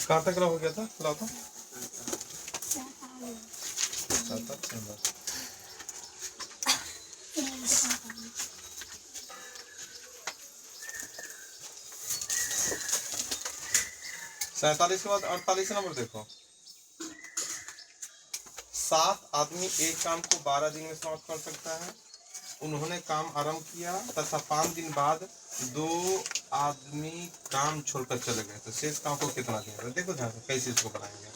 कहाँ तक हो गया था लाओ तो 47 के बाद 48 नंबर देखो। 7 आदमी एक काम को 12 दिन में समाप्त कर सकता है। उन्होंने काम आरंभ किया तथा 5 दिन बाद 2 आदमी काम छोड़कर चले गए, तो शेष काम को कितना देगा? देखो ध्यान से कैसे इसको बनाएंगे।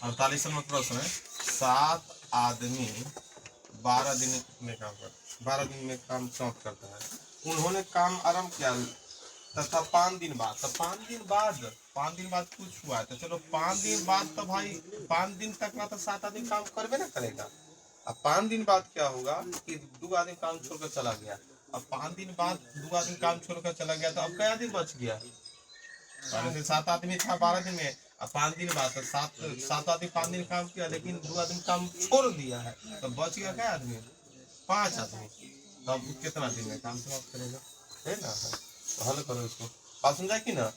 48 नंबर प्रश्न है, 7 आदमी 12 दिन में काम करता 12 दिन में काम समाप्त करता है। उन्होंने काम आरंभ किया तथा 5 दिन बाद, तो 5 दिन बाद कुछ हुआ है, तो चलो 5 दिन बाद तो भाई 5 दिन तक ना तो 7 आदमी काम करवे ना करेगा। अब 5 दिन बाद क्या होगा कि 2 आदमी काम छोड़कर चला गया। अब 5 दिन बाद 2 आदमी काम छोड़कर चला गया, तो अब क्या आदमी बच गया? पहले से 7 आदमी था 12 दिन में, अब 5 दिन बाद तो 7 आदमी 5 दिन काम किया, लेकिन 2 आदमी काम छोड़ दिया है, तो बच गया क्या आदमी? 5 आदमी। तब कितना दिन में काम समाप्त करेगा? है ना? तो हल करो इसको। बात समझा कि ना?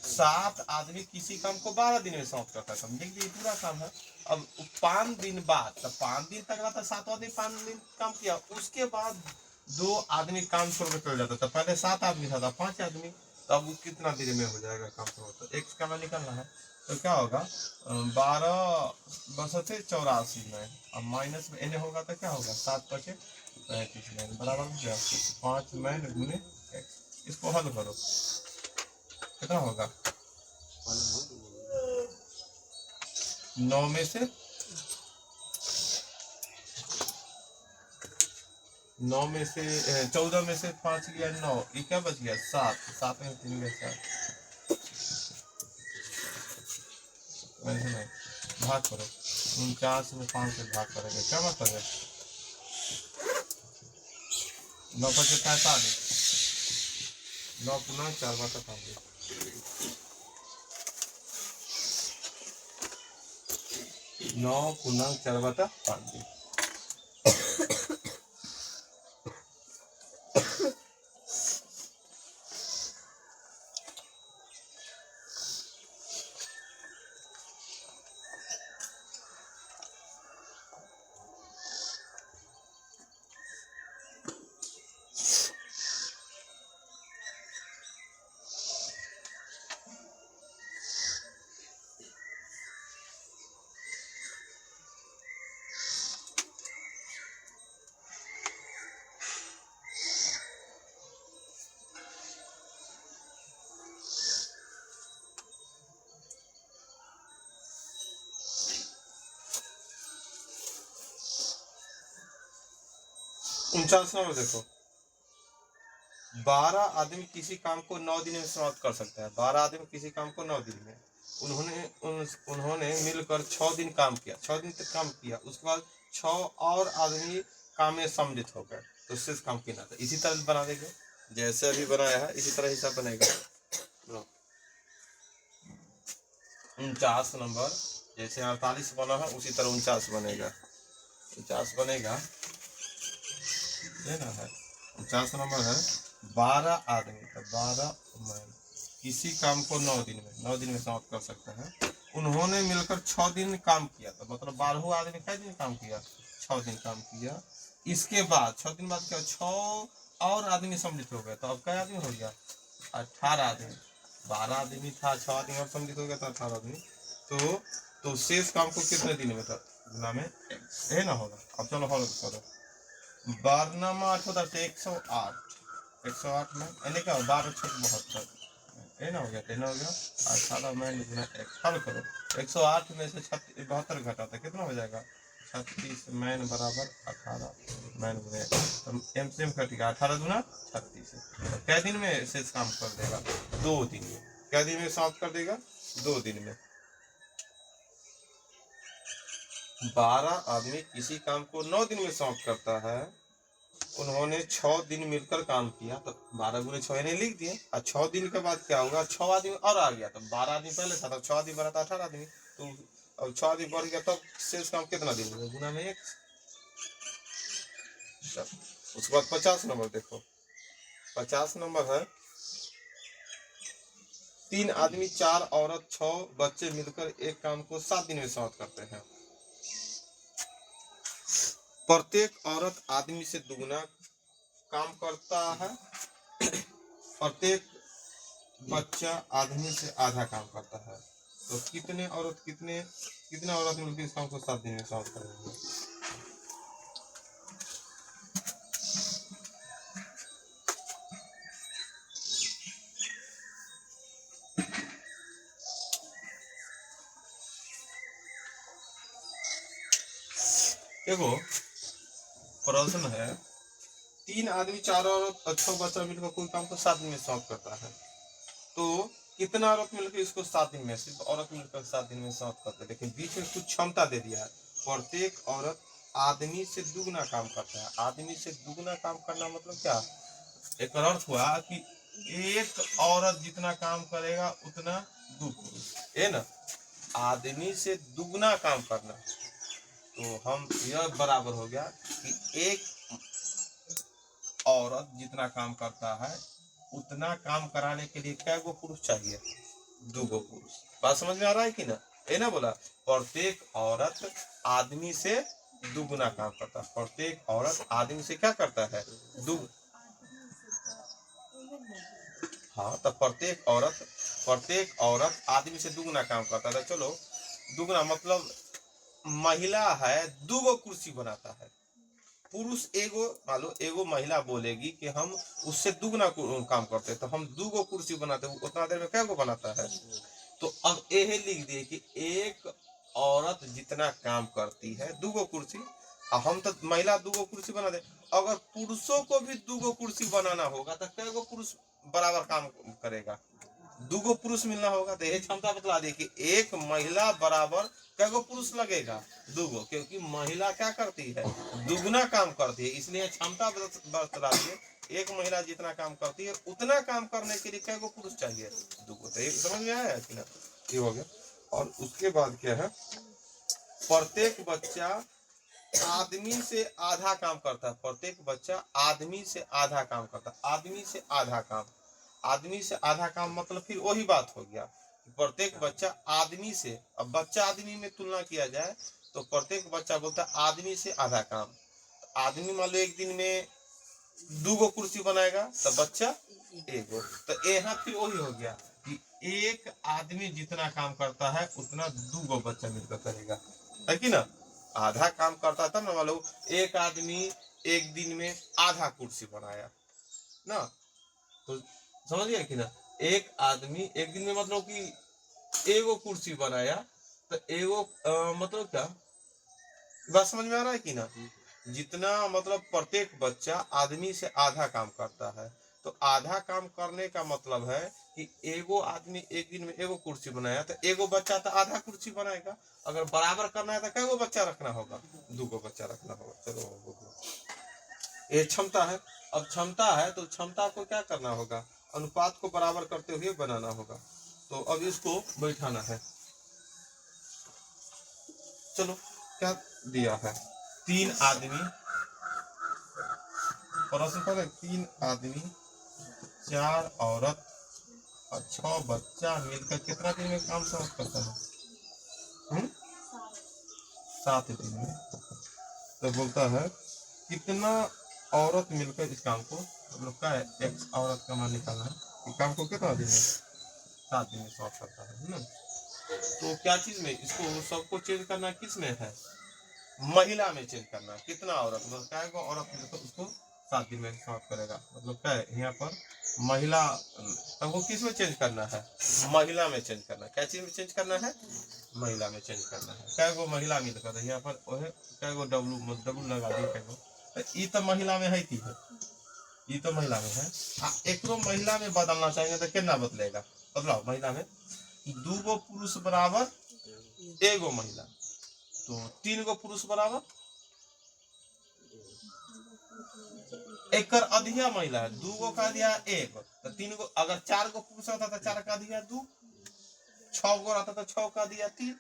7 आदमी किसी काम को 12 दिन में समाप्त करता है, समझे कि ये पूरा काम है। अब 5 दिन बाद, तो 5 दिन तक रहता 7 आदमी 5 दिन काम किया, उसके बाद 2 आदमी काम छोड़कर चल जाता था। पहले 7 आदमी था 5 आदमी, तो अब कितना दिन में हो जाएगा काम समाप्त? एक्स का मैं निकलना है, तो क्या होगा? 12 बसते 84 में, अब माइनस में एन होगा तो क्या होगा? 7 बचे 35 मैन बराबर हो गया 5 मैन गुने एक्स। इसको हल करो, कितना होगा? 9 में से 14 में से 5 गया 9, ये क्या बच गया? 7 में 3 गया 7। वैसे नहीं, भाग करो, 49 में 5 से भाग करेंगे, क्या मतलब है? 9 बचे 45, 9 पुनः 4 बटा 5, 9 पुनः 4 बटा 5। उनचास नंबर देखो। 12 आदमी किसी काम को 9 दिन में समाप्त कर सकता है। 12 आदमी किसी काम को 9 दिन में, उन्होंने मिलकर 6 दिन काम किया, 6 दिन तक काम किया, उसके बाद 6 और आदमी काम में सम्मिलित हो गए, तो शेष काम कितना था? इसी तरह बना देंगे, जैसे अभी बनाया है इसी तरह हिसाब बनेगा। 49 नंबर जैसे 48 बना है उसी तरह 49 बनेगा, 49 बनेगा, लेना है। 49 नंबर है, 12 आदमी, तो 12 मैन किसी काम को 9 दिन में समाप्त कर सकते हैं। उन्होंने मिलकर 6 दिन काम किया, तो मतलब 12 आदमी कितने दिन काम किया? 6 दिन काम किया। इसके बाद 6 दिन बाद क्या? 6 और आदमी सम्मिलित हो गए, तो अब क्या आदमी हो गया? 18 आदमी। 12 आदमी था, 6 आदमी और सम्मिलित हो गया, तो 18 आदमी। तो शेष काम को कितने दिन में था? गुना में है ना होगा। अब चलो हल करो। 12 में 8 होता है 108 में यानी क्या? 12 6 72 है ना, हो गया 3 हो गया। 18 मैन गुना एक, हल करो। 108 में से 72 घटाता है, कितना हो जाएगा? 36 मैन बराबर 18 मैन गुना, तो एम से एम कट गया, 18 गुना 36। तो क्या दिन में शेष काम कर देगा? 2 दिन में। क्या दिन में समाप्त कर देगा? 2 दिन में। 12 आदमी किसी काम को 9 दिन में समाप्त करता है। उन्होंने 6 दिन मिलकर काम किया, तो 12 गुने 6 ने लिख दिए। और 6 दिन के बाद क्या होगा? 6 आदमी और आ गया, तो 12 आदमी पहले था, तो 6 आदमी बना था 18 आदमी, तो अब 6 आदमी बढ़ गया, तब शेष काम कितना दिन में? गुना में 1। उसके बाद 50 नंबर देखो। 50 नंबर है, 3 आदमी 4 औरत 6 बच्चे मिलकर एक काम को 7 दिन में समाप्त करते हैं। प्रत्येक औरत आदमी से दुगना काम करता है, प्रत्येक बच्चा आदमी से आधा काम करता है। तो कितने औरत मिलकर इस काम को 7 दिन में समाप्त करेंगे? देखो प्रश्न है, 3 आदमी 4 औरत 6 बच्चा मिलकर कोई काम को 7 दिन में समाप्त करता है। तो कितना औरत मिलकर इसको 7 दिन में, सिर्फ औरत मिलकर 7 दिन में समाप्त करते हैं। लेकिन बीच में कुछ क्षमता दे दिया है, प्रत्येक औरत आदमी से दुगना काम करता है। आदमी से दुगना काम करना मतलब क्या? एक अर्थ हुआ कि एक औरत जितना काम करेगा उतना 2 पुरुष, है ना। आदमी से दुगना काम करना, तो हम यह बराबर हो गया कि एक औरत जितना काम करता है उतना काम कराने के लिए क्या गो पुरुष चाहिए? 2 गो पुरुष। बात समझ में आ रहा है कि ना? ये ना बोला प्रत्येक औरत आदमी से दुगुना काम करता है। प्रत्येक औरत आदमी से क्या करता है? हाँ, तो प्रत्येक औरत आदमी से दुगुना काम करता है। चलो दुगुना मतलब महिला है 2 गो कुर्सी बनाता है, पुरुष एगो, मान लो एगो महिला बोलेगी कि हम उससे दुगना काम करते हैं, तो हम 2 गो कुर्सी बनाते हैं, उतना देर में क्या गो बनाता है? तो अब यह लिख दिए कि एक औरत जितना काम करती है 2 गो कुर्सी, और हम तो महिला 2 गो कुर्सी बना दे। अगर पुरुषों को भी 2 गो कुर्सी बनाना होगा तो कै गो पुरुष बराबर काम करेगा? 2 गो पुरुष मिलना होगा। तो यह क्षमता बतला दी कि एक महिला बराबर कै गो पुरुष लगेगा? 2 गो, क्योंकि महिला क्या करती है? दुगना काम करती है, इसलिए क्षमता बतला दी। एक महिला जितना काम करती है उतना काम करने के लिए कै गो पुरुष चाहिए? 2 गो। तो समझ में आया कि ना? ये हो गया। और उसके बाद क्या है? प्रत्येक बच्चा आदमी से आधा काम करता है। प्रत्येक बच्चा आदमी से आधा काम करता है। आदमी से आधा काम मतलब फिर वही बात हो गया, प्रत्येक बच्चा आदमी से। अब बच्चा आदमी में तुलना किया जाए तो प्रत्येक बच्चा बोलता है आदमी से आधा काम। आदमी मान लो एक दिन में 2 गो कुर्सी बनाएगा तो बच्चा एगो। तो यहाँ फिर वही हो गया कि एक आदमी जितना काम करता है उतना 2 गो बच्चा मिलकर करेगा, है कि ना? आधा काम करता था ना, मान लो एक आदमी एक दिन में आधा कुर्सी बनाया ना, तो समझ गया कि ना? एक आदमी एक दिन में मतलब कि एगो कुर्सी बनाया, तो एगो मतलब क्या बात समझ में आ रहा है कि ना? जितना मतलब प्रत्येक बच्चा आदमी से आधा काम करता है, तो आधा काम करने का मतलब है कि एगो आदमी एक दिन में एगो कुर्सी बनाया, तो एगो बच्चा तो आधा कुर्सी बनाएगा। अगर बराबर करना है तो कै गो बच्चा रखना होगा? 2 गो बच्चा रखना होगा। चलो ये क्षमता है। अब क्षमता है तो क्षमता को क्या करना होगा? अनुपात को बराबर करते हुए बनाना होगा। तो अब इसको बैठाना है। चलो क्या दिया है? 3 आदमी, प्रश्न पर 3 आदमी 4 औरत और 6 बच्चा मिलकर कितना दिन में काम समाप्त करता है? 7 दिन में। तो बोलता है कितना औरत मिलकर इस काम को, मतलब क्या है, एक्स औरत का मान निकालना है, इस काम को कितना दिन में? 7 दिन में समाप्त करता है ना। तो क्या चीज में इसको सबको चेंज करना, किस में है? महिला में चेंज करना। कितना औरत, मतलब क्या को औरत मिलकर उसको 7 दिन में समाप्त करेगा, मतलब क्या है यहाँ पर महिला। तब वो किस में चेंज करना है? महिला में चेंज करना। क्या चीज में चेंज करना है? महिला में चेंज करना है। क्या गो महिला मिलकर यहाँ पर क्या गो डब्लू लगा दी, क्या गो ये तो महिला में है थी है, ये तो महिला में है। एक महिला में बदलना चाहेंगे तो कितना बदलेगा? बदलाव महिला में 2 गो पुरुष बराबर एगो महिला, तो 3 गो पुरुष बराबर एक अधिया महिला है। 2 गो का दिया 1, तो 3 गो। अगर 4 गो पुरुष होता तो 4 का दिया 2, 6 गो रहता तो 6 का दिया 3।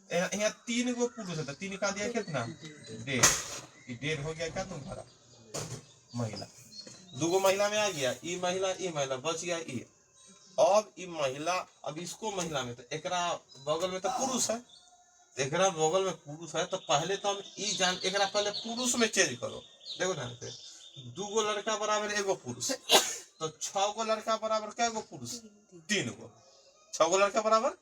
यहाँ 3 गो पुरुष है तो 3 का दिया कितना? 1.5 हो गया क्या तुम्हारा? महिला। 2 गो महिला में आ गया, ई महिला बच गया ये। अब ये महिला, अब इसको महिला में तो एकरा बगल में तो पुरुष है, एकरा बगल में पुरुष है, तो पहले तो हम ई जान एकरा पहले पुरुष में चेंज करो। देखो ध्यान से, 2 गो लड़का बराबर एगो पुरुष, तो 6 गो लड़का बराबर कै गो पुरुष, 3 गो। 6 गो लड़का बराबर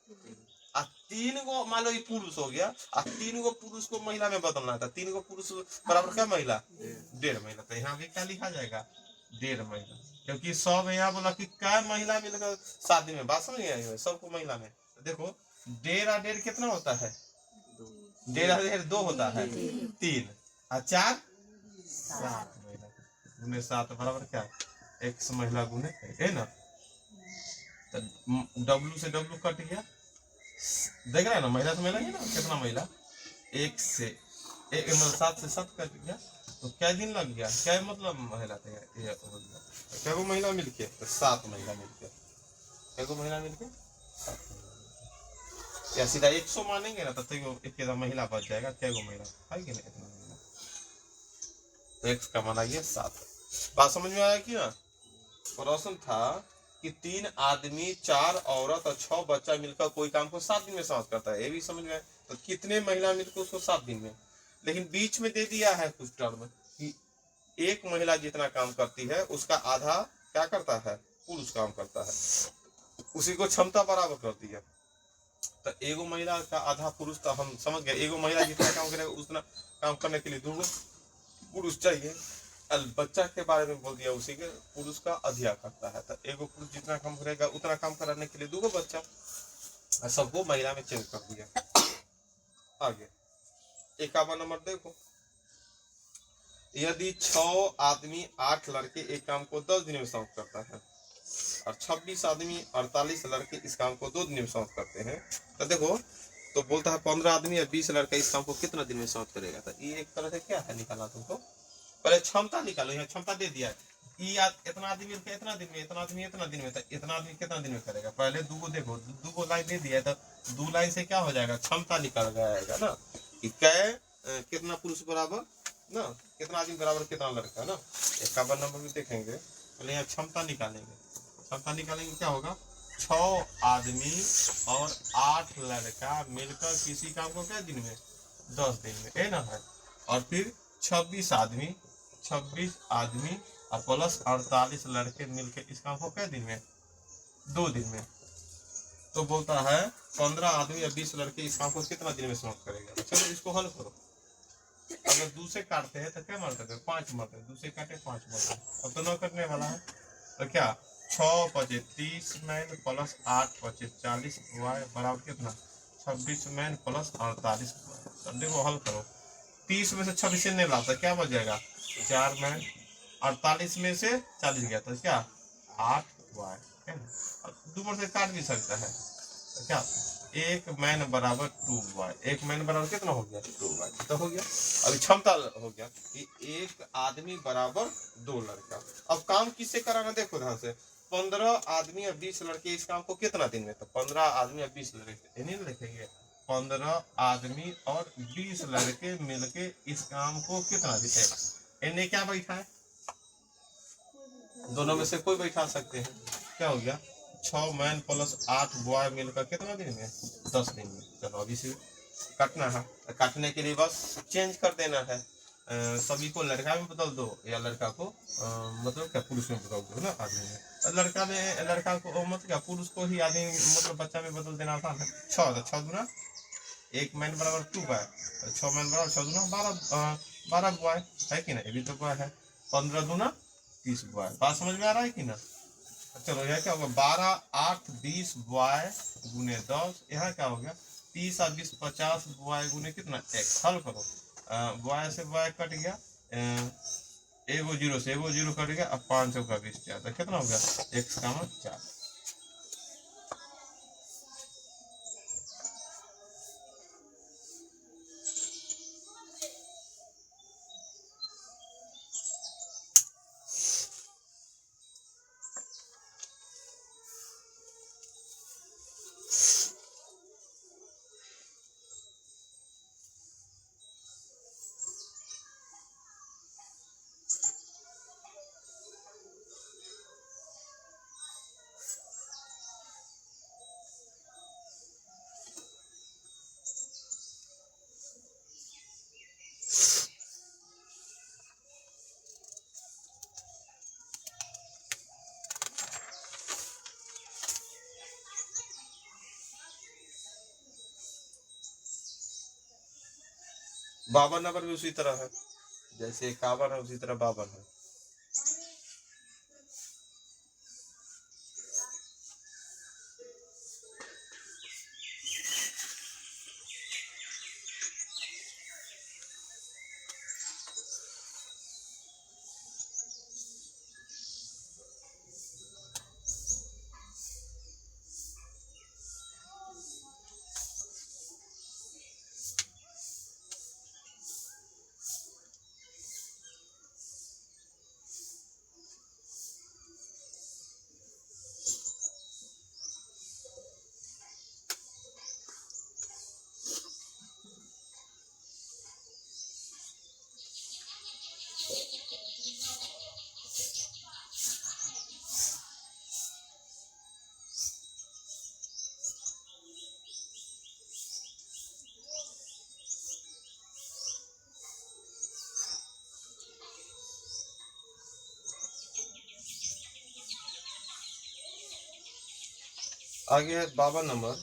आ 3 गो, मान लो ये पुरुष हो गया, आ 3 गो पुरुष को महिला में बदलना था, 3 गो पुरुष बराबर क्या महिला, 1.5 महिला। तो यहाँ भी क्या लिखा जाएगा, 1.5 महिला, क्योंकि सब यहाँ बोला कि क्या महिला मिलकर शादी में, बात समझ गए सबको महिला में। तो देखो 1.5 कितना होता है, 1.5 2 होता है, 3 और 4 7 महिला, गुने 7 बराबर क्या, x महिला गुने है ना। तो W से W कट गया, देख रहे हैं ना, महिला से महिला है ना, कितना महिला, 1 से 1 मतलब 7 से 7 कट गया, तो क्या दिन लग गया, क्या मतलब महिला थे ये हो गया, तो क्या वो महिला मिलके, तो 7 महिला मिलके, क्या वो महिला मिलके 7 महिला। या सीधा 100 मानेंगे ना, तब तक एक महिला बच जाएगा, क्या वो महिला है कि नहीं, इतना महिला, तो x का माना गया 7। बात समझ में आया कि ना। प्रश्न था कि 3 आदमी 4 औरत और 6 बच्चा मिलकर कोई काम को 7 दिन में समाप्त करता है, ये भी समझ में आया। तो कितने महिला मिलकर उसको 7 दिन में, लेकिन बीच में दे दिया है कुछ टर्म कि एक महिला जितना काम करती है उसका आधा क्या करता है, पुरुष काम करता है, उसी को क्षमता बराबर करती है। तो एगो महिला का आधा पुरुष, तो हम समझ गए, एगो महिला जितना काम करेगा उतना काम करने के लिए 2 पुरुष चाहिए। बच्चा के बारे में बोल दिया, उसी के पुरुष का अधिया करता है, तो एगो पुरुष जितना काम करेगा उतना काम कराने के लिए 2 बच्चा, सबको महिला में चेंज कर दिया। आगे 51 नंबर देखो, यदि 6 आदमी 8 लड़के एक काम को 10 दिन में समाप्त करता है और 26 आदमी 48 लड़के इस काम को 2 दिन में समाप्त करते हैं, तो देखो, तो बोलता है 15 आदमी या 20 लड़का इस काम को कितना दिन में समाप्त करेगा। तो ये एक तरह से क्या है, निकाला तुमको, पहले क्षमता निकालो, यहाँ क्षमता दे दिया है, इतना आदमी मिलकर इतना दिन में, इतना आदमी इतना दिन में, तो इतना आदमी कितना दिन में करेगा। पहले 2 देखो, 2 लाइन दे दिया है, तो 2 लाइन से क्या हो जाएगा, क्षमता निकल जाएगा ना, कि कै कितना पुरुष बराबर ना, कितना आदमी बराबर कितना लड़का ना। 51 नंबर भी देखेंगे, पहले यहाँ क्षमता निकालेंगे, क्षमता निकालेंगे क्या होगा, 6 आदमी और 8 लड़का मिलकर किसी काम को क्या दिन में, 10 दिन में, है ना है। और फिर 26 आदमी और प्लस 48 लड़के मिलके इस काम को क्या दिन में, 2 दिन में। तो बोलता है 15 आदमी या 20 लड़के इस काम को कितना दिन में समाप्त करेगा। चलो इसको हल करो, अगर 2 से काटते हैं तो क्या मरते हैं, 5 मरते हैं, 2 से काटे 5 मरते हैं, अब तो 9 कटने वाला है, तो क्या 6 25 30 मैन प्लस 8 25 40 वाई बराबर कितना, 26 मैन प्लस 48। अब देखो हल करो, 30 में से 26 नहीं लाता, क्या बच जाएगा, 4 मैन, 48 में से 40 गया तो क्या 8 वाई है ना। अब 2 से काट भी सकता है, तो क्या 1 मैन बराबर 2 वाई, 1 मैन बराबर कितना हो गया, 2 वाई, तो हो गया। अभी क्षमता हो गया कि 1 आदमी बराबर 2 लड़का। अब काम किससे कराना, देखो ध्यान से, 15 आदमी या 20 लड़के इस काम को कितना दिन में, तो 15 आदमी या 20 लड़के नहीं लिखेंगे, 15 आदमी और 20 लड़के मिलके इस काम को कितना दिन, इन्हें क्या बैठा है, दोनों में से कोई बैठा सकते हैं, क्या हो गया 6 मैन प्लस 8 बॉय मिलकर कितना दिन में, 10 दिन में। चलो अभी से काटना है, काटने के लिए बस चेंज कर देना है, सभी को लड़का में बदल दो या लड़का को मतलब क्या पुरुष में बदल दो ना, आदमी में, लड़का को मतलब क्या पुरुष को ही आदमी मतलब बच्चा में बदल देना था। 6 दूना 1 मैन बराबर 2 बॉय, 6 मैन बराबर 6 दूना 12 बॉय है कि ना, ये भी तो बॉय है, 15 दूना 30 बॉय। बात समझ में आ रहा है कि ना। चलो यह क्या होगा, 12 8 20 बॉय गुने 10, यहाँ क्या हो गया 30 और 20 50 बॉय गुने कितना, एक। हल करो, बॉय से बॉय कट गया, एगो जीरो से एगो जीरो कट गया, अब 5 का 20 4, तो कितना हो गया x का 4। 52 नंबर भी उसी तरह है, जैसे 51 है उसी तरह 52 है। आगे है 52 नंबर,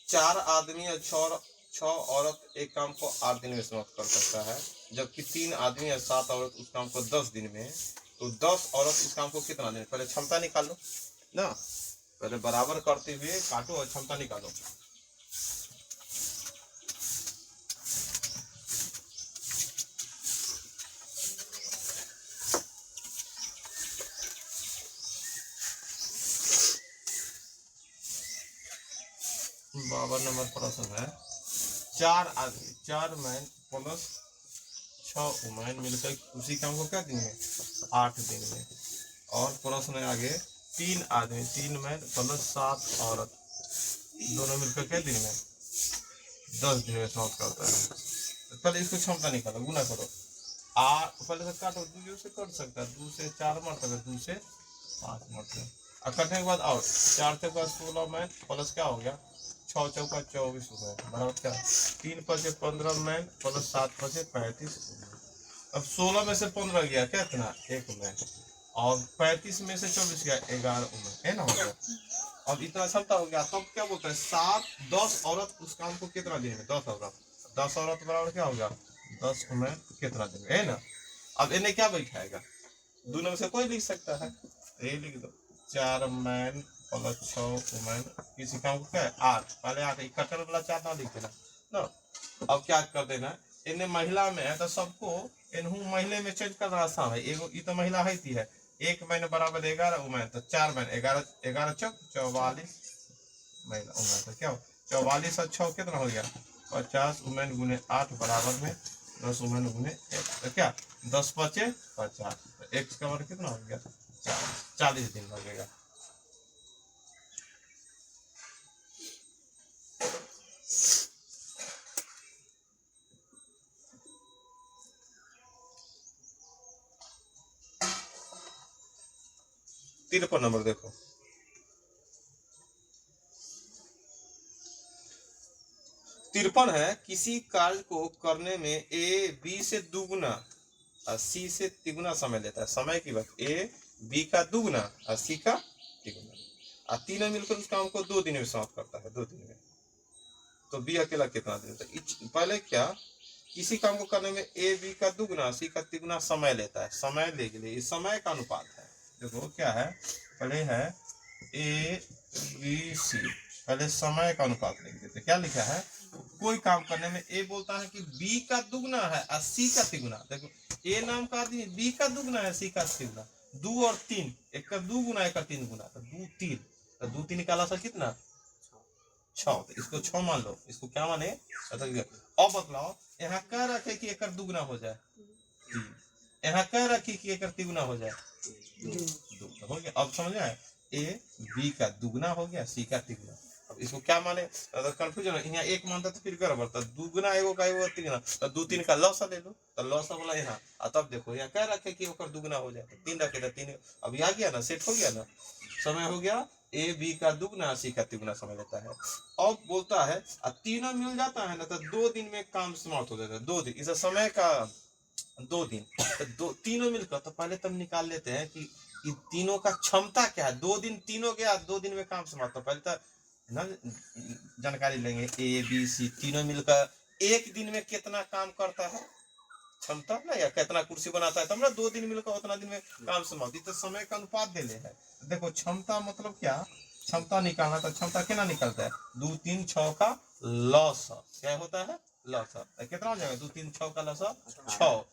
4 आदमी या 6 औरत एक काम को 8 दिन में समाप्त कर सकता है, जबकि 3 आदमी या 7 औरत उस काम को 10 दिन में। तो 10 औरत इस काम को कितना दिन? पहले क्षमता निकाल लो ना, पहले बराबर करते हुए काटो और क्षमता निकालो। बावन नंबर प्रश्न है, 4 आदमी 4 मैन प्लस 6 वुमेन मिलकर उसी काम को क्या दिन में? 8 दिन में। और प्रश्न है आगे, 3 आदमी 3 मैन प्लस 7 औरत दोनों मिलकर क्या दिन में? 10 दिन में समाप्त करता है। तो पहले इसको क्षमता निकालो, गुना करो। पहले से काटो, 2 से कट सकता है, 2 से 4 मरतबे, 2 से 5 मरतबे। और कटने के बाद और 4 चौका 16 मैन प्लस क्या हो गया? 6 चौका 24 वुमेन बराबर क्या? 3 पचे 15 मैन प्लस 7 पचे 35 वुमेन। अब 16 में से 15 गया क्या? इतना 1 वुमेन, और 35 में से 24 गया 11 वुमेन, है ना? हो गया। अब इतना क्षमता हो गया, तब क्या बोलते हैं? 10 औरत उस काम को कितना दिन में? 10 औरत, 10 औरत बराबर क्या होगा? 10 वुमेन कितना दिन में, है ना? अब इन्हें क्या बैठाएगा? दोनों में से कोई लिख सकता है, ये लिख दो, 4 मैन प्लस 6 वुमेन, किसी काम को क्या है? 8, पहले 8 इकट्ठा वाला 4 ना लिख देना ना। अब क्या कर देना, इन्हें महिला में है तो सबको इन्हू महिला में चेंज करना आसान है। एगो ये तो महिला है थी है, 1 मैन बराबर 11 वुमेन, तो 4 मैन 11 11 चौक 44 महिला वुमेन, तो क्या हो? 44 और 6 कितना हो गया? 50 वुमेन गुने 8 बराबर में 10 वुमेन गुने 1, तो क्या 10 पचे 50, तो एक्स का वर्ग कितना हो गया? 40 दिन लगेगा। तिरपन नंबर देखो, 53 है, किसी कार्य को करने में ए बी से दुगुना और सी से तिगुना समय लेता है। समय की बात, ए बी का दुगुना और सी का तिगुना, और तीनों मिलकर उस काम को 2 दिन में समाप्त करता है, 2 दिन में। तो बी अकेला कितना दिन? तो पहले क्या, किसी काम को करने में ए बी का दुगुना सी का तिगुना समय लेता है। समय ले के लिए समय का अनुपात है। देखो क्या है, पहले है ए बी सी, पहले समय का अनुपात लिख देते। क्या लिखा है? कोई काम करने में ए बोलता है कि बी का दुगना है और सी का तिगुना। देखो ए नाम का आदमी बी का दुगना है, सी का तिगुना, 2 और 3, एक का 2 गुना एक का 3 गुना, तो 2 3, तो 2 3 निकाला सर कितना? 6, तो इसको 6 मान लो, इसको क्या माने? अब बतलाओ, यहाँ क्या रखे कि एक दुगुना हो जाए? 3। यहाँ क्या रखी कि एक तिगुना हो जाए? 2 हो गया। अब समझ आए, ए बी का दुगना हो गया, सी का तिगुना। अब इसको क्या माने? अगर कंफ्यूजन है, यहाँ 1 मानता तो फिर गड़बड़, तो दुगना एगो का एगो तिगुना, तो 2 3 का लौसा ले लो, तो लौसा वाला यहाँ, और तब देखो यहाँ क्या रखे कि ओकर दुगना हो जाए, तो 3 रखे, तो 3। अब यहाँ गया ना, सेट हो गया ना, समय हो गया। ए बी का दुगना सी का तिगुना समय लेता है। अब बोलता है तीनों मिल जाता है ना, तो 2 दिन में काम समाप्त हो जाता है। 2 दिन, इस समय का 2 दिन, तो तीनों मिलकर, तो पहले तुम निकाल लेते हैं कि तीनों का क्षमता क्या है। 2 दिन तीनों गया, 2 दिन में काम समाप्त। तो पहले तो ना जानकारी लेंगे, ए बी सी तीनों मिलकर एक दिन में कितना काम करता है क्षमता ना, या कितना कुर्सी बनाता है, तो हमरा 2 दिन मिलकर उतना दिन में काम समाप्ति, तो समय का अनुपात दे ले है। देखो क्षमता मतलब क्या, क्षमता निकालना, तो क्षमता कितना निकलता है 2 3 6 का लॉस क्या होता है लॉस, कितना हो जाएगा 2 3 6 का लॉस 6,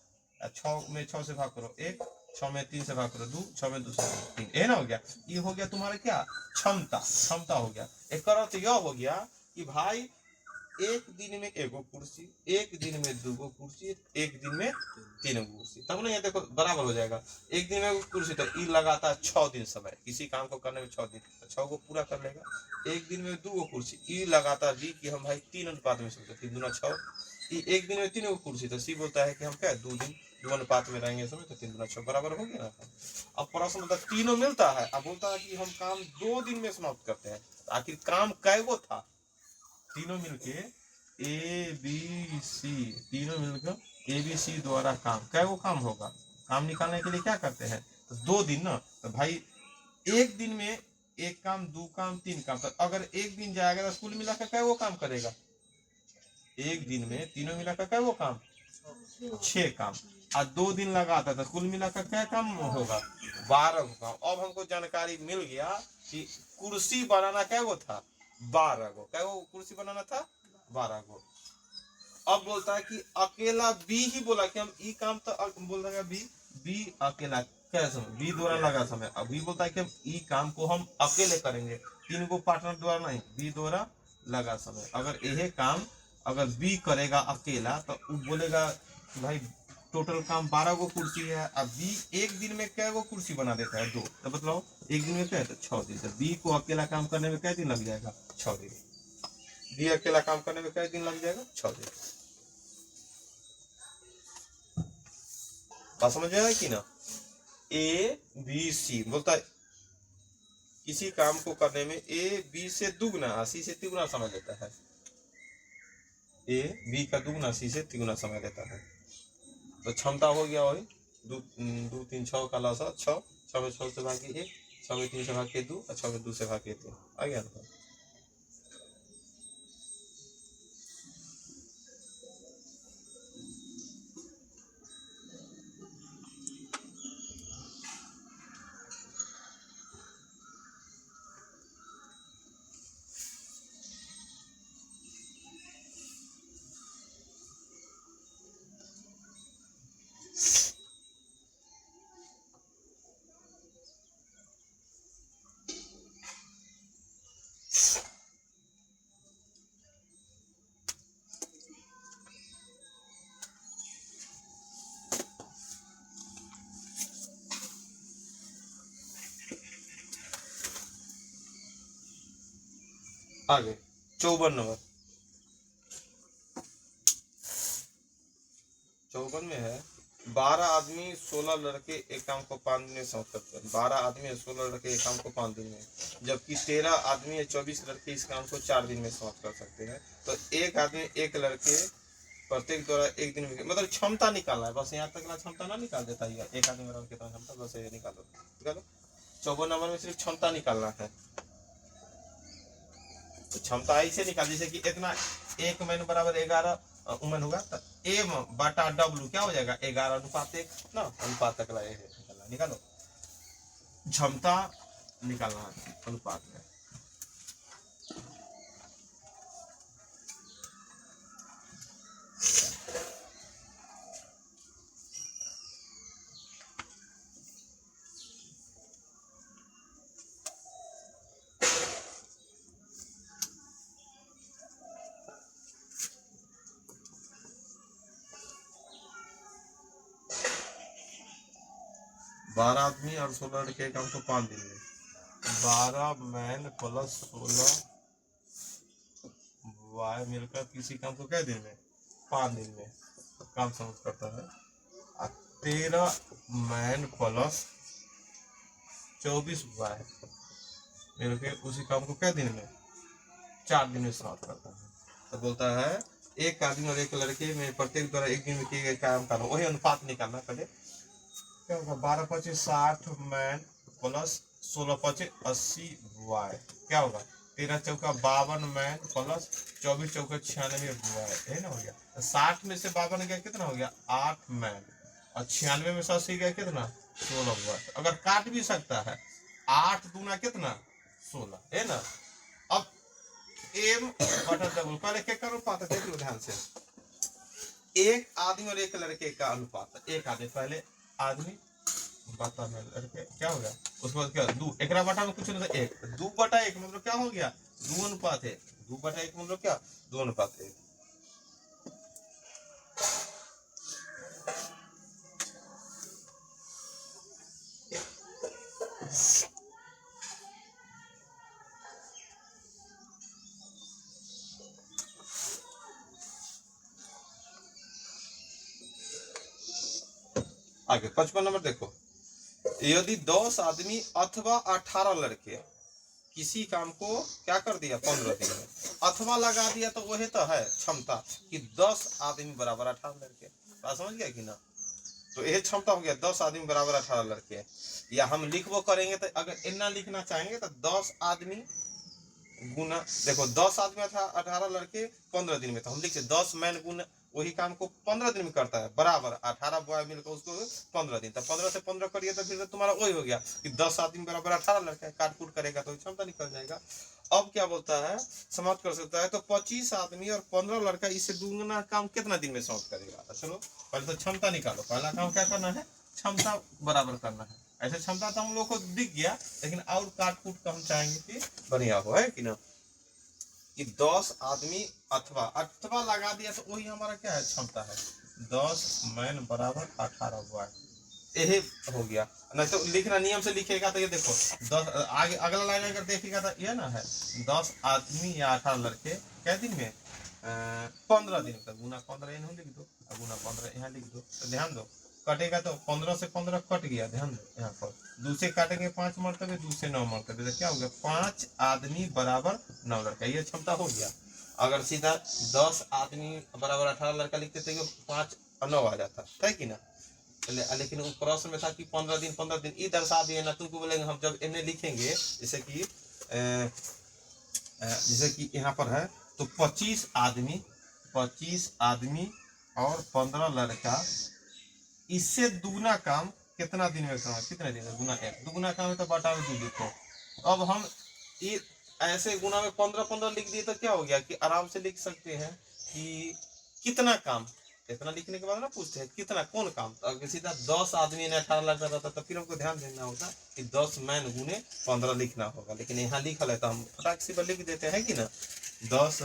6 में 6 से भाग करो 1, 6 में 3 से भाग करो 2, 6 में 2 से 3, ये ना हो गया, ये हो गया तुम्हारा क्या क्षमता, क्षमता हो गया। एक अर्थ यह हो गया कि भाई एक दिन में एगो कुर्सी, एक दिन में 2 कुर्सी, एक दिन में 3 कुर्सी, तब ना ये देखो बराबर हो जाएगा। एक दिन में कुर्सी तो ई लगाता 6 दिन समय, किसी काम को करने में 6 दिन, तो 6 को पूरा कर लेगा। एक दिन में 2 कुर्सी, ई लगाता डी कि हम भाई 3 अनुपात में सोचते 3 दूना 6, एक दिन में 3 कुर्सी, तो सी बोलता है कि हम क्या 2 दिन 2 अनुपात में रहेंगे समय, तो 3 दूना 6 बराबर हो गया ना। अब प्रश्न मतलब तीनों मिलता है, अब बोलता है कि हम काम 2 दिन में समाप्त करते हैं, आखिर काम कैगो था, तीनों मिलके ए बी सी, तीनों मिलकर ए बी सी द्वारा काम, क्या वो काम होगा, काम निकालने के लिए क्या करते हैं तो 2 दिन ना, तो भाई एक दिन में 1 काम 2 काम 3 काम, तो अगर एक दिन जाएगा तो कुल मिलाकर क्या वो काम करेगा, एक दिन में तीनों मिलाकर क्या वो काम 6 काम, और 2 दिन लगाता तो कुल मिलाकर क्या काम होगा 12 काम। अब हमको जानकारी मिल गया कि कुर्सी बनाना क्या वो था 12 गो, क्या वो कुर्सी बनाना था 12 गो। अब बोलता है कि अकेला बी ही बोला कि हम ई काम, तो बोल रहा है बी, बी अकेला क्या समय बी द्वारा लगा समय, अभी बोलता है कि हम ई काम को हम अकेले करेंगे, 3 गो पार्टनर द्वारा नहीं, बी द्वारा लगा समय। अगर यह काम अगर बी करेगा अकेला तो वो बोलेगा भाई टोटल काम 12 गो कुर्सी है, अब बी एक दिन में क्या गो कुर्सी बना देता है 2, तो बताओ एक दिन में क्या है तो 6 दिन, तो बी को अकेला काम करने में क्या दिन लग जाएगा 6 दिन, बी अकेला काम करने में क्या दिन लग जाएगा 6 दिन। बात समझ आया कि ना। ए बी सी बोलता है किसी काम को करने में ए बी से दुगना सी से तिगुना समय लेता है, ए बी का दुगना सी से तिगुना समय लेता है, तो क्षमता हो गया वही 2 3 6 का लॉसा 6, 6 में 6 से भागे 1, 6 में 3 से भागे 2, और 6 में 2 से भागे 3, आ गया ना। आगे 54 नंबर, 54 में है 12 आदमी 16 लड़के एक काम को 5 दिन में समाप्त करते हैं, 12 आदमी 16 लड़के एक काम को 5 दिन में, जबकि 13 आदमी 24 लड़के इस काम को 4 दिन में समाप्त कर सकते हैं, तो एक आदमी एक लड़के प्रत्येक द्वारा एक दिन में, मतलब क्षमता निकालना है, बस यहाँ तक ना क्षमता ना निकाल देता है, एक आदमी में कितना क्षमता बस ये निकालो निकालो। 54 नंबर में सिर्फ क्षमता निकालना है, तो क्षमता ऐसे निकाल जैसे कि इतना 1 मैन बराबर 11 उमन होगा, तो ए बटा डब्ल्यू क्या हो जाएगा 11:1 ना, अनुपात तक निकालो, क्षमता निकालना है अनुपात में। बारह आदमी और 16 लड़के काम को 5 दिन में, 12 मैन प्लस 16 वाई मिलकर किसी काम को क्या दिन में 5 दिन में काम समाप्त करता है, और 13 मैन प्लस 24 वाई मिलकर उसी काम को क्या दिन में 4 दिन में समाप्त करता है। तो बोलता है एक आदमी और एक लड़के में प्रत्येक द्वारा एक दिन में किए गए काम करना, वही अनुपात निकालना पहले क्या होगा 12 5 60 मैन प्लस 16 5 80 वाई क्या होगा 13 चौका 52 मैन प्लस 24 चौका 96 बॉय, है ना, हो गया। तो 60 में से 52 गया कितना हो गया 8 मैन, और 96 में से 80 गया कितना 16 बॉय। अगर काट भी सकता है 8 दूना कितना 16, है ना। अब एम बटा डबल, पहले क्या करो पाता देख लो ध्यान से, एक आदमी और एक लड़के का अनुपात, एक आदमी पहले आदमी बटा में लड़के क्या हो गया, उसके बाद क्या दो, एक बटा में कुछ नहीं था एक, 2/1 मतलब क्या हो गया 2:1, 2/1 मतलब क्या 2:1। आगे 55 नंबर देखो, यदि 10 आदमी अथवा 18 लड़के किसी काम को क्या कर दिया 15 दिन में, अथवा लगा दिया तो वही तो है क्षमता कि 10 आदमी बराबर 18 लड़के, बात समझ गया कि ना। तो यह क्षमता हो गया 10 आदमी बराबर 18 लड़के। या हम लिखवो करेंगे तो अगर इतना लिखना चाहेंगे तो 10 आदमी गुना, देखो 10 आदमी 18 लड़के 15 दिन में, तो हम लिखते 10 मैन गुना वही काम को 15 दिन में करता है बराबर 18 बॉय मिलकर उसको 15 दिन, तो 15 से 15 करिए तो फिर तो तुम्हारा वही हो गया कि 10 आदमी बराबर 18 लड़का, काट कूट करेगा तो क्षमता निकल जाएगा। अब क्या बोलता है समाप्त कर सकता है, तो 25 आदमी और 15 लड़का इससे दुगना काम कितना दिन में समाप्त करेगा। तो चलो पहले तो क्षमता निकालो, पहला काम क्या करना है क्षमता बराबर करना है। ऐसे क्षमता तो हम लोग को दिख गया, लेकिन और काट कूट का हम चाहेंगे कि बढ़िया हो, है कि ना, कि 10 आदमी अथवा अथवा लगा दिया तो वही हमारा क्या है क्षमता है, 10 मैन बराबर 18 बॉय, यही हो गया। नहीं तो लिखना नियम से लिखेगा तो ये देखो 10 आगे अगला लाइन अगर देखिएगा तो ये ना है 10 आदमी या 18 लड़के कै दिन में 15 दिन का, गुना 15 यहाँ लिख दो, गुना 15 यहाँ लिख दो, तो ध्यान दो कटेगा तो 15 से 15 कट गया, ध्यान दो यहाँ पर 2 से काटेंगे 5 मरतबे, 2 से 9 मरतबे, तो क्या हो गया 5 आदमी बराबर 9 लड़का, ये क्षमता हो गया। अगर सीधा 10 आदमी बराबर 18 लड़का लिखते थे 5 और 9 आ जाता है कि ना। लेकिन वो प्रश्न में था कि 15 दिन ये दर्शा दिए ना, तुमको बोलेंगे हम जब इन्हें लिखेंगे जैसे कि यहाँ पर है तो 25 आदमी और 15 लड़का, इससे दुगना काम कितना दिन में करना, कितने दिन में गुना 1, दुगना काम है तो बटा में 2 लिखो। अब हम ये ऐसे गुना में 15 लिख दिए तो क्या हो गया कि आराम से लिख सकते हैं कि कितना काम, इतना लिखने के बाद ना पूछते हैं कितना कौन काम, तो अगर सीधा 10 आदमी ने 18 लड़का रहता तो फिर हमको ध्यान देना होगा कि 10 मैन गुने 15 लिखना होगा, लेकिन यहाँ लिखल है तो हम फटाक से लिख देते हैं कि ना 10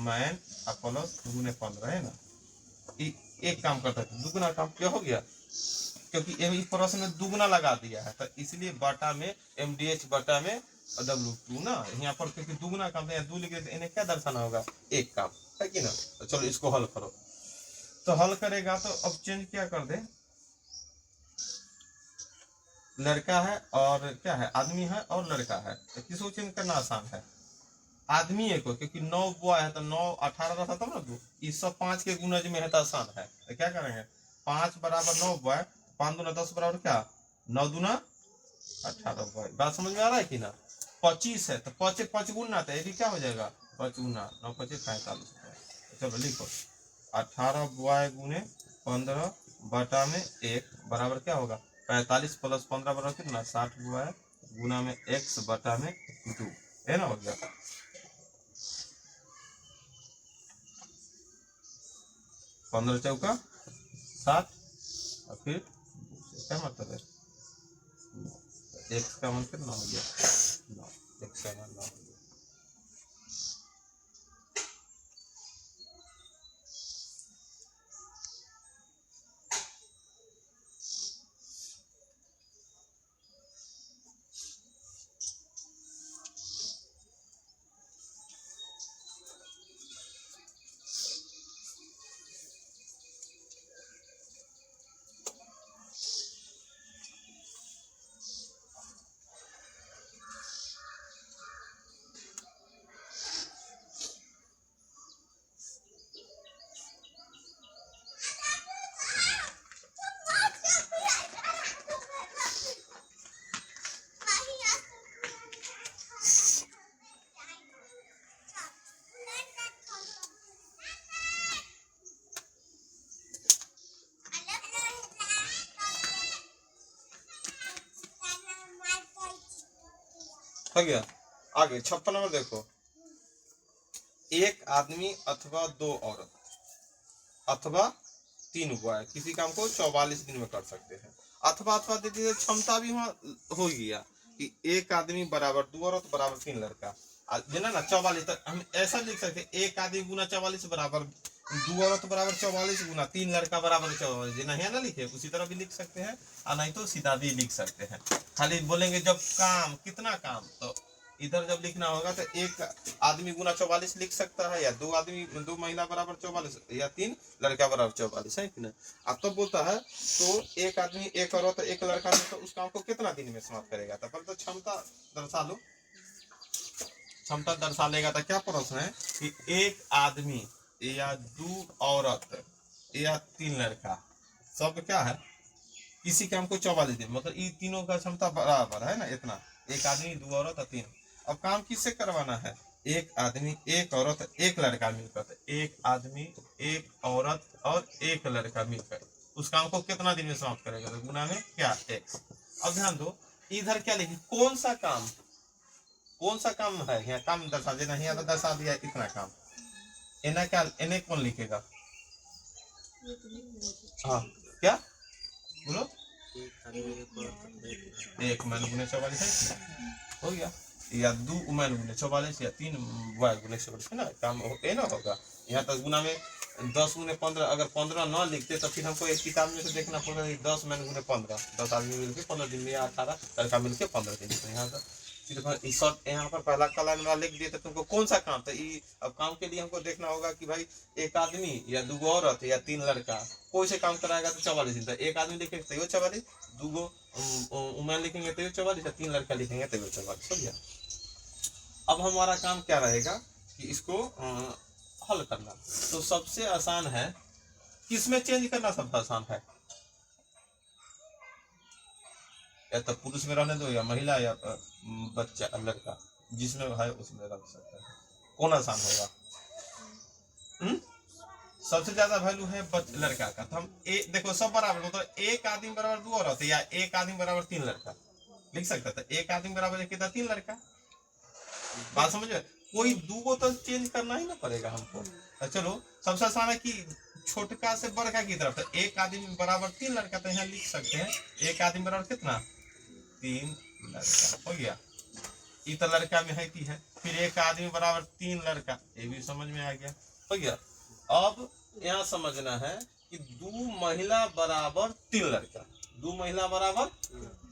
मैन प्लस गुने 15, है ना। एक काम करता है दुगना काम क्या हो गया, क्योंकि इस प्रश्न में दुगना लगा दिया है तो इसलिए बटा में MDH बटा में W2 ना, यहाँ पर क्योंकि दुगना काम है 2 लिख देते, इन्हें क्या दर्शाना होगा एक काम, है कि ना। तो चलो इसको हल करो, तो हल करेगा तो अब चेंज क्या कर दे, लड़का है और क्या है आदमी है और लड़का है, तो किसको चेंज करना आसान है आदमी है को, क्योंकि 9 बॉय है तो 9 18 रहता तब ना, दो इस सब 5 के गुणज में है तो आसान है, तो क्या करेंगे 5 बराबर 9 बॉय, 5 दूना 10 बराबर क्या 9 दूना 18 बॉय, बात समझ में आ रहा है कि ना। 25 है तो 5 गुना तो ये भी क्या हो जाएगा 5 गुना 9 5 45, चलो लिखो 18 बॉय गुने 15 बटा में 1 बराबर क्या होगा 45 प्लस 15 बराबर कितना 60 बॉय गुना में x बटा में 2, है ना, हो गया 15 चौका 7 और फिर क्या मतलब है x का मान कितना हो गया 9, x का मान 9 हो गया। हो गया। आगे 56 नंबर देखो, एक आदमी अथवा दो औरत अथवा 3 बॉय किसी काम को 44 दिन में कर सकते हैं। अथवा दे दीजिए, क्षमता भी वहाँ हो गया कि एक आदमी बराबर 2 औरत बराबर 3 लड़का। देना ना 44, तो हम ऐसा लिख सकते हैं, एक आदमी गुना 44 बराबर 2 औरत बराबर 44 गुना 3 लड़का बराबर 44। देना है ना, लिखे उसी तरह भी लिख सकते हैं, और नहीं तो सीधा भी लिख सकते हैं। खाली बोलेंगे जब काम कितना काम, तो इधर जब लिखना होगा तो एक आदमी गुना 44 लिख सकता है, या 2 महिला बराबर 44, या 3 लड़का बराबर 44, है कि नहीं। अब तो बोलता है तो एक आदमी एक औरत एक लड़का में, तो उस काम को कितना दिन में समाप्त करेगा। तो पहले तो क्षमता दर्शा लो, क्षमता दर्शा लेगा। तो क्या प्रश्न है कि एक आदमी या 2 औरत या 3 लड़का, सब क्या है, किसी काम को 44 दिन, मतलब ये तीनों का क्षमता बराबर है ना, इतना। एक आदमी 2 औरत और 3। अब काम किससे करवाना है, एक आदमी एक औरत एक लड़का मिलकर, एक आदमी एक औरत और एक लड़का मिलकर उस काम को कितना दिन में समाप्त करेगा, तो गुना में क्या x। अब ध्यान दो, इधर क्या लिखी, कौन सा काम है, यहाँ काम दर्शा देना, यहाँ तो दर्शा दिया इतना काम। इन्हें क्या, इन्हें कौन लिखेगा, हाँ क्या बोलो, एक मैन गुने 44 है, हो गया। या 2 मैन गुने 44 या 3 बॉय गुने 44, है ना, काम ये ना होगा। यहाँ तक गुना में 10 गुने 15, अगर 15 ना लिखते तो फिर हमको एक किताब में से देखना पड़ेगा 10 मैन गुने 15, 10 आदमी मिलकर 15 दिन में, या 18 लड़का मिलकर 15 दिन में। यहाँ तक यहाँ पर पहला कलर में लिख दिए तो तुमको कौन सा काम था। अब काम के लिए हमको देखना होगा कि भाई एक आदमी या 2 औरत या 3 लड़का कोई से काम कराएगा तो 44 दिन, एक आदमी लिखेंगे तो 44, 2 उमेन लिखेंगे तो 44, 3 लड़का लिखेंगे तो 44, हो गया। अब हमारा काम क्या रहेगा कि इसको हल करना। तो सबसे आसान है, किसमें चेंज करना सबसे आसान है, या तो पुरुष में रहने दो, या महिला, या बच्चा लड़का, जिसमें है उसमें रख सकते हैं। कौन आसान होगा, सबसे ज्यादा वैल्यू है लड़का का। तो हम देखो सब बराबर, मतलब एक आदमी बराबर 2 औरत, या एक आदमी बराबर 3 लड़का लिख सकता था। एक आदमी बराबर एक 3 लड़का, बात समझ में। कोई 2 को तो चेंज करना ही ना पड़ेगा हमको। तो चलो सबसे आसान है कि छोटका से बड़का की तरफ, तो एक आदमी बराबर 3 लड़का, तो यहाँ लिख सकते हैं एक आदमी बराबर कितना, 3 लड़का, हो गया। ये तो लड़का में है कि है, फिर एक आदमी बराबर 3 लड़का, ये भी समझ में आ गया, हो गया। अब यहाँ समझना है कि 2 महिला बराबर 3 लड़का, 2 महिला बराबर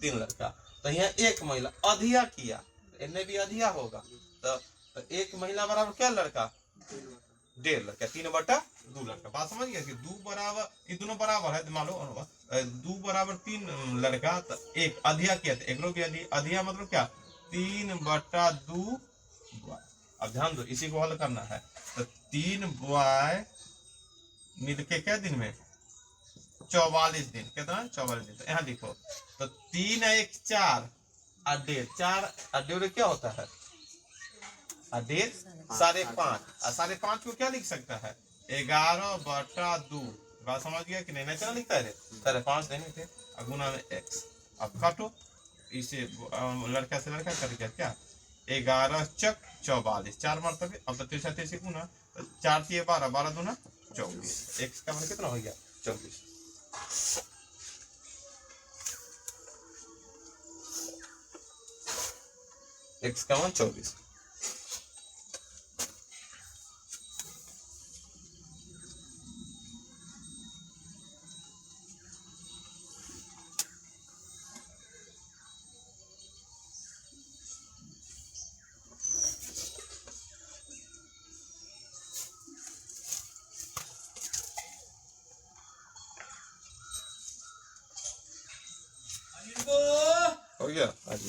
3 लड़का, तो यहाँ एक महिला अधिया किया, इन्हें भी अधिया होगा, तो एक महिला बराबर क्या लड़का, 1.5 लड़का, 3/2 लड़का। बात समझ गया कि 2 बराबर, ये दोनों बराबर है, मान लो 2 बराबर 3 लड़का, तो एक अधिया किया, तो एक भी अधिया मतलब क्या, 3/2 बॉय। अब ध्यान दो, इसी को हल करना है, तो 3 बॉय मिलके क्या दिन में 44 दिन, कितना 44 दिन। तो यहाँ लिखो, तो 3 1 4 और 1.5, 4 और 1.5 क्या होता है, 1.5 5.5, और 5.5 को क्या लिख सकता है, 11/2। बात समझ गया कि नहीं, नहीं चला लिखता है 5.5 देने थे, गुना में x। अब काटो, इसे लड़का से लड़का कर गया क्या, 11 चक 44, 4 मरतबे। अब तो 3 गुना, तो 4 से 12, 12 दूना 24, x का मान कितना हो गया 24। x का मान 24। हो गया आज।